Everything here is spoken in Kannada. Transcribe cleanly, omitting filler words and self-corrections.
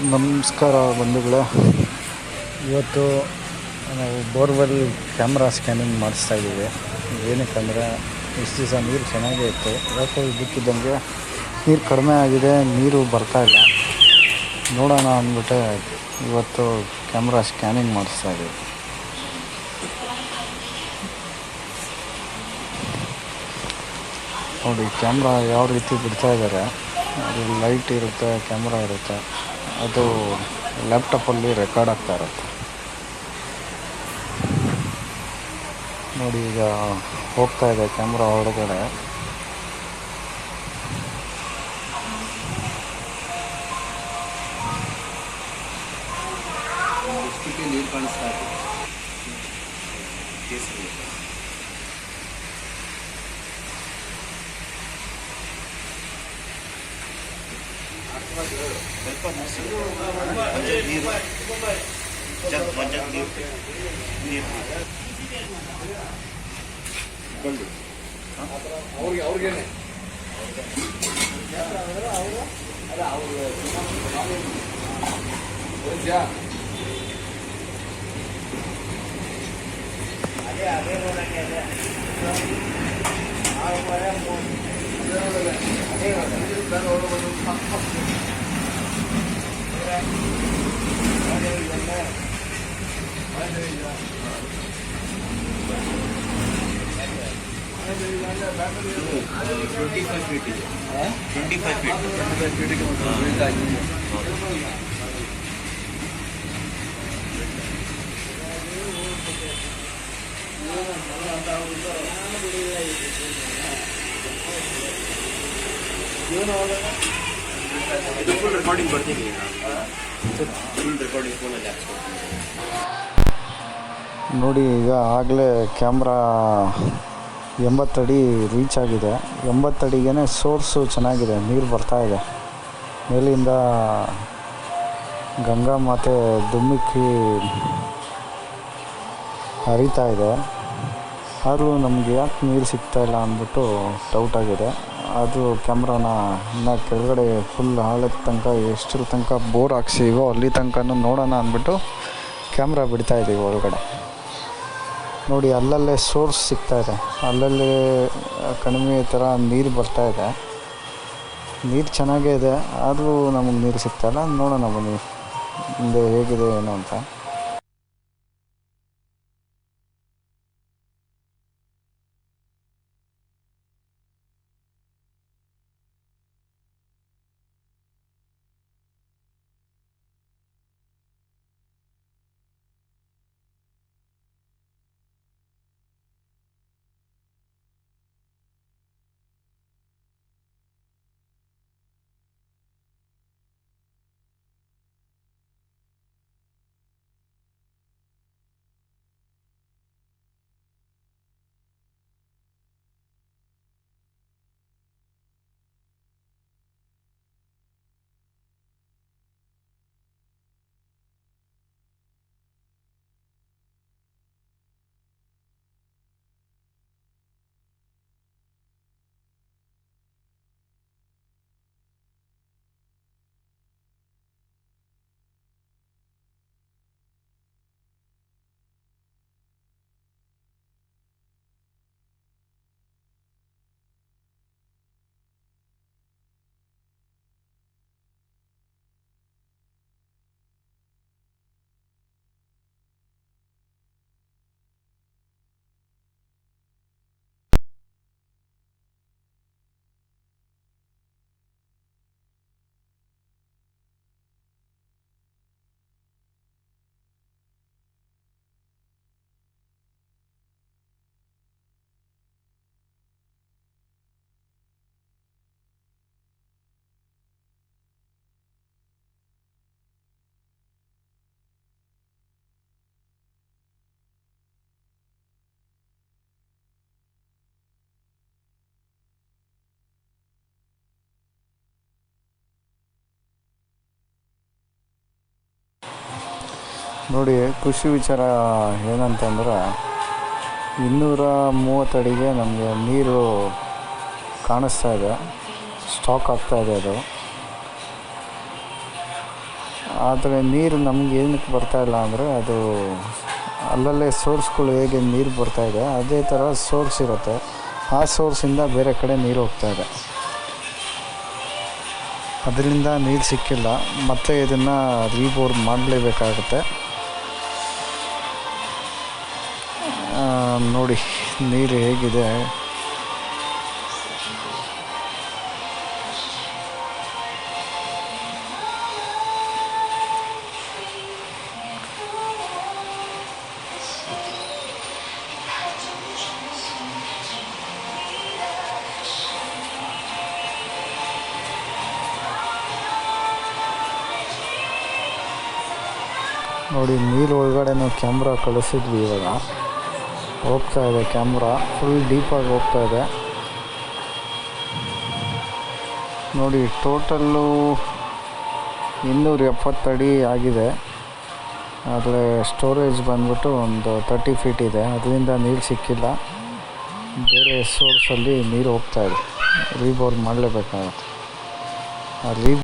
ನಮಸ್ಕಾರ ಬಂಧುಗಳೇ. ಇವತ್ತು ನಾವು ಬೋರ್ವೆಲ್ ಕ್ಯಾಮ್ರಾ ಸ್ಕ್ಯಾನಿಂಗ್ ಮಾಡಿಸ್ತಾ ಇದ್ದೀವಿ. ಏನಕ್ಕಂದರೆ ಇಷ್ಟು ದಿವಸ ನೀರು ಚೆನ್ನಾಗೇ ಇತ್ತು, ಯಾಕೋ ಇದ್ದಕ್ಕಿದ್ದಂಗೆ ನೀರು ಕಡಿಮೆ ಆಗಿದೆ, ನೀರು ಬರ್ತಾಯಿಲ್ಲ. ನೋಡೋಣ ಅಂದ್ಬಿಟ್ಟೆ ಇವತ್ತು ಕ್ಯಾಮ್ರಾ ಸ್ಕ್ಯಾನಿಂಗ್ ಮಾಡಿಸ್ತಾ ಇದ್ದೀವಿ. ನೋಡಿ ಕ್ಯಾಮ್ರಾ ಯಾವ ರೀತಿ ಬಿಡ್ತಾ ಇದ್ದಾರೆ. ಅದು ಲೈಟ್ ಇರುತ್ತೆ, ಕ್ಯಾಮ್ರಾ ಇರುತ್ತೆ, ಅದು ಲ್ಯಾಪ್ಟಾಪಲ್ಲಿ ರೆಕಾರ್ಡ್ ಆಗ್ತಾ ಇರುತ್ತೆ. ನೋಡಿ ಈಗ ಹೋಗ್ತಾ ಇದೆ ಕ್ಯಾಮ್ರಾ ಹೊರಗಡೆ. ನೀರು ಕಾಣಿಸ್ತಾ ಇದೆ. ಅವ್ರಿಗೇನೆ ಫುಲ್ ರೆಕಾರ್ಡಿಂಗ್ ಬರ್ತೀನಿ. ಫುಲ್ ರೆಕಾರ್ಡಿಂಗ್ ಫೋನಲ್ಲಿ ಹಾಕ್ಸ್ಕೊಡ್ತೀನಿ. ನೋಡಿ ಈಗ ಆಗಲೇ ಕ್ಯಾಮ್ರಾ 80 ಅಡಿ ರೀಚ್ ಆಗಿದೆ. 80 ಅಡಿಗೆ ಸೋರ್ಸು ಚೆನ್ನಾಗಿದೆ, ನೀರು ಬರ್ತಾಯಿದೆ. ಮೇಲಿಂದ ಗಂಗಾ ಮಾತೆ ಧುಮ್ಮಿಕ್ಕಿ ಹರಿತಾ ಇದೆ. ಆದರೂ ನಮಗೆ ಯಾಕೆ ನೀರು ಸಿಗ್ತಾಯಿಲ್ಲ ಅಂದ್ಬಿಟ್ಟು ಡೌಟ್ ಆಗಿದೆ. ಅದು ಕ್ಯಾಮ್ರಾನ ಇನ್ನು ಕೆಳಗಡೆ ಫುಲ್ ಆಳದ ತನಕ ಎಷ್ಟರ ತನಕ ಬೋರ್ ಹಾಕ್ಸಿವೋ ಅಲ್ಲಿ ತನಕನೂ ನೋಡೋಣ ಅಂದ್ಬಿಟ್ಟು ಕ್ಯಾಮ್ರಾ ಬಿಡ್ತಾಯಿದ್ದೀವಿ ಒಳಗಡೆ. ನೋಡಿ ಅಲ್ಲಲ್ಲೇ ಸೋರ್ಸ್ ಸಿಗ್ತಾಯಿದೆ, ಅಲ್ಲಲ್ಲೇ ಕಡಿಮೆ ಥರ ನೀರು ಬರ್ತಾಯಿದೆ. ನೀರು ಚೆನ್ನಾಗೇ ಇದೆ, ಆದರೂ ನಮಗೆ ನೀರು ಸಿಗ್ತಾಯಿಲ್ಲ. ನೋಡೋಣ ಬನ್ನಿ ಮುಂದೆ ಹೇಗಿದೆ ಏನು ಅಂತ. ನೋಡಿ ಖುಷಿ ವಿಚಾರ ಏನಂತಂದ್ರೆ 230 ಅಡಿಗೆ ನಮಗೆ ನೀರು ಕಾಣಿಸ್ತಾ ಇದೆ, ಸ್ಟಾಕ್ ಆಗ್ತಾ ಇದೆ. ಅದು ಆದರೆ ನೀರು ನಮ್ಗೆ ಏನಕ್ಕೆ ಬರ್ತಾಯಿಲ್ಲ ಅಂದರೆ ಅದು ಅಲ್ಲಲ್ಲೇ ಸೋರ್ಸ್ಗಳು ಹೇಗೆ ನೀರು ಬರ್ತಾಯಿದೆ ಅದೇ ಥರ ಸೋರ್ಸ್ ಇರುತ್ತೆ. ಆ ಸೋರ್ಸಿಂದ ಬೇರೆ ಕಡೆ ನೀರು ಹೋಗ್ತಾಯಿದೆ. ಅದರಿಂದ ನೀರು ಸಿಕ್ಕಿಲ್ಲ. ಮತ್ತೆ ಇದನ್ನು ರೀಬೋರ್ ಮಾಡಲೇಬೇಕಾಗುತ್ತೆ. ನೋಡಿ ನೀರು ಹೇಗಿದೆ. ನೋಡಿ ನೀರು ಒಳಗಡೆ ನಾವು ಕ್ಯಾಮ್ರಾ ಕಳಿಸಿದ್ವಿ. ಇವಾಗ ಹೋಗ್ತಾ ಇದೆ ಕ್ಯಾಮ್ರಾ, ಫುಲ್ ಡೀಪಾಗಿ ಹೋಗ್ತಾ ಇದೆ. ನೋಡಿ ಟೋಟಲ್ಲು 270 ಅಡಿ ಆಗಿದೆ. ಆದರೆ ಸ್ಟೋರೇಜ್ ಬಂದ್ಬಿಟ್ಟು ಒಂದು 30 ಫೀಟ್ ಇದೆ. ಅದರಿಂದ ನೀರು ಸಿಕ್ಕಿಲ್ಲ. ಬೇರೆ ಸೋರ್ಸಲ್ಲಿ ನೀರು ಹೋಗ್ತಾ ಇದೆ. ರೀಬೋರ್ ಮಾಡಲೇಬೇಕಾಗುತ್ತೆ. ಆ